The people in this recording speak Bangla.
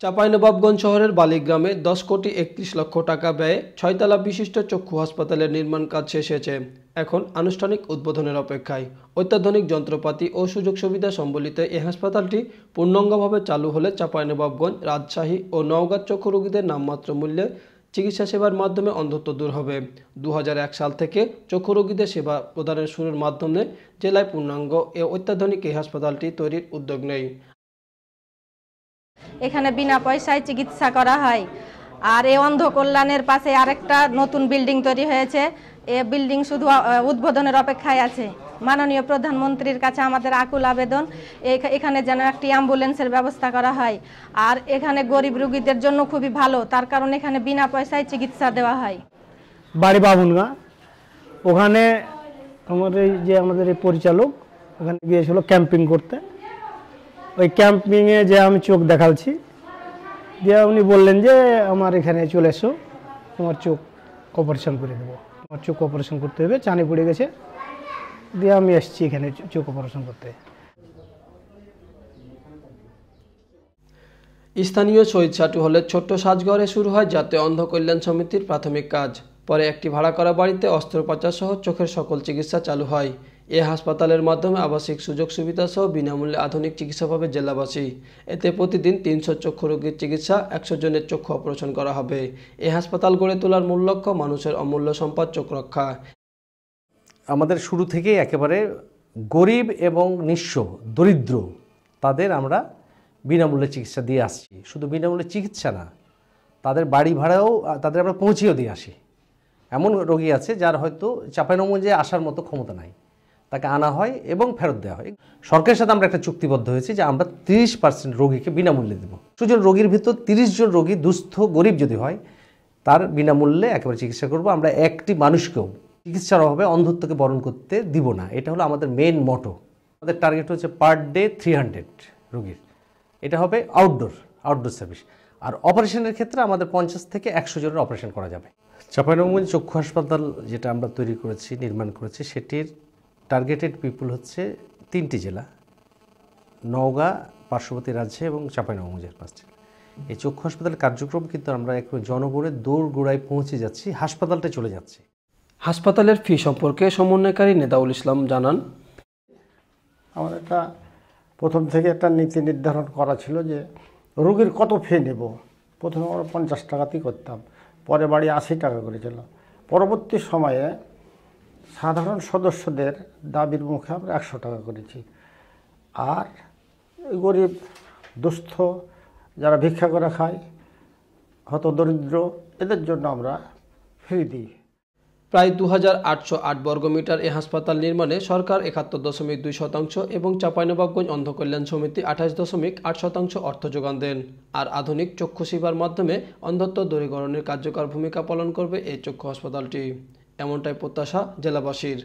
চাঁপাইনবাবগঞ্জ শহরের বালিগ্রামে 10 কোটি 31 লক্ষ টাকা ব্যয়ে 6 তলা বিশিষ্ট চক্ষু হাসপাতালের নির্মাণ কাজ শেষ হয়েছে। এখন আনুষ্ঠানিক উদ্বোধনের অপেক্ষায়। অত্যাধুনিক যন্ত্রপাতি ও সুযোগ সুবিধা সম্বলিত এই হাসপাতালটি পূর্ণাঙ্গভাবে চালু হলে চাঁপাইনবাবগঞ্জ, রাজশাহী ও নওগাঁ চক্ষু রোগীদের নামমাত্র মূল্যে চিকিৎসা সেবার মাধ্যমে অন্ধত্ব দূর হবে। 2001 সাল থেকে চক্ষু রোগীদের সেবা প্রদানের শুরুর মাধ্যমে জেলায় পূর্ণাঙ্গ ও অত্যাধুনিক এই হাসপাতালটি তৈরির উদ্যোগ নেয়। এখানে বিনা পয়সায় চিকিৎসা করা হয়। আর এই অন্ধ কল্যাণের পাশে আরেকটা নতুন বিল্ডিং তৈরি হয়েছে। এই বিল্ডিং শুধু উদ্বোধনের অপেক্ষায় আছে। মাননীয় প্রধানমন্ত্রীর কাছে আমাদের আকুল আবেদন, এখানে যেন একটি অ্যাম্বুলেন্সের ব্যবস্থা করা হয়। আর এখানে গরিব রোগীদের জন্য খুবই ভালো, তার কারণ এখানে বিনা পয়সায় চিকিৎসা দেওয়া হয়। বাড়ি বাবুনগা, ওখানে আমাদের এই পরিচালক ওখানে গিয়েছিল ক্যাম্পিং করতে। ওই ক্যাম্পিংয়ে যে আমি চোখ দেখাচ্ছি, দিয়ে উনি বললেন যে আমার এখানে চলে এসো, তোমার চোখ অপারেশন করে দেবো। আমার চোখ অপারেশন করতে হবে, চানি পড়ে গেছে, দিয়ে আমি এসেছি এখানে চোখ অপারেশন করতে। স্থানীয় শহীদ সাটু হলের ছোট্ট সাজঘরে শুরু হয় জাতীয় অন্ধ কল্যাণ সমিতির প্রাথমিক কাজ। পরে একটি ভাড়া করা বাড়িতে অস্ত্রোপচার সহ চোখের সকল চিকিৎসা চালু হয়। এ হাসপাতালের মাধ্যমে আবাসিক সুযোগ সুবিধা সহ বিনামূল্যে আধুনিক চিকিৎসা পাবে জেলাবাসী। এতে প্রতিদিন 300 চক্ষু রোগীর চিকিৎসা, 100 জনের চক্ষু অপারেশন করা হবে। এই হাসপাতাল গড়ে তোলার মূল লক্ষ্য মানুষের অমূল্য সম্পদ চোখ রক্ষা। আমাদের শুরু থেকেই একেবারে গরিব এবং নিঃস্ব দরিদ্র তাদের আমরা বিনামূল্যে চিকিৎসা দিয়ে আসছি। শুধু বিনামূল্যে চিকিৎসা না, তাদের বাড়ি ভাড়াও তাদের আমরা পৌঁছেও দিয়ে আসি। এমন রোগী আছে যার হয়তো চাঁপাইনবাবগঞ্জে আসার মতো ক্ষমতা নাই, তাকে আনা হয় এবং ফেরত দেওয়া হয়। সরকারের সাথে আমরা একটা চুক্তিবদ্ধ হয়েছি যে আমরা 30% রোগীকে বিনামূল্যে দেবো। 100 জন রোগীর ভিতর 30 জন রোগী দুস্থ গরিব যদি হয়, তার বিনামূল্যে একেবারে চিকিৎসা করব। আমরা একটি মানুষকেও চিকিৎসার অভাবে অন্ধত্বকে বরণ করতে দিব না। এটা হলো আমাদের মেন মোটো। আমাদের টার্গেট হচ্ছে পার ডে 300 রোগীর। এটা হবে আউটডোর সার্ভিস। আর অপারেশনের ক্ষেত্রে আমাদের 50 থেকে 100 জনের অপারেশন করা যাবে। চাঁপাইনবাবগঞ্জ চক্ষু হাসপাতাল যেটা আমরা তৈরি করেছি, নির্মাণ করেছি, সেটির টার্গেটেড পিপুল হচ্ছে 3টি জেলা, নওগাঁ, পার্শ্ববর্তী রাজশাহী এবং চাঁপাইনবাবগঞ্জের 5টি। এই চক্ষু হাসপাতালের কার্যক্রম কিন্তু আমরা একটু জনগণের দৌড় গোড়ায় পৌঁছে যাচ্ছি, হাসপাতালটা চলে যাচ্ছে। হাসপাতালের ফি সম্পর্কে সমন্বয়কারী নেতাউল ইসলাম জানান, আমার প্রথম থেকে একটা নীতি নির্ধারণ করা ছিল যে রোগীর কত ফি নেব। প্রথমে আমরা 50 টাকাতেই করতাম, পরে বাড়ি 80 টাকা করেছিল। পরবর্তী সময়ে সাধারণ সদস্যদের দাবির মুখে আমরা 100 টাকা করেছি। আর গরিব দুস্থ যারা ভিক্ষা করে খায়, হত দরিদ্র, এদের জন্য আমরা ফ্রি দিই। প্রায় 2808 বর্গমিটার এই হাসপাতাল নির্মাণে সরকার 71.2% এবং চাঁপাইনবাবগঞ্জ অন্ধ কল্যাণ সমিতি 28.8% অর্থ যোগান দেন। আর আধুনিক চক্ষু সেবার মাধ্যমে অন্ধত্ব দূরীকরণের কার্যকর ভূমিকা পালন করবে এই চক্ষু হাসপাতালটি, এমনটাই প্রত্যাশা জেলাবাসীর।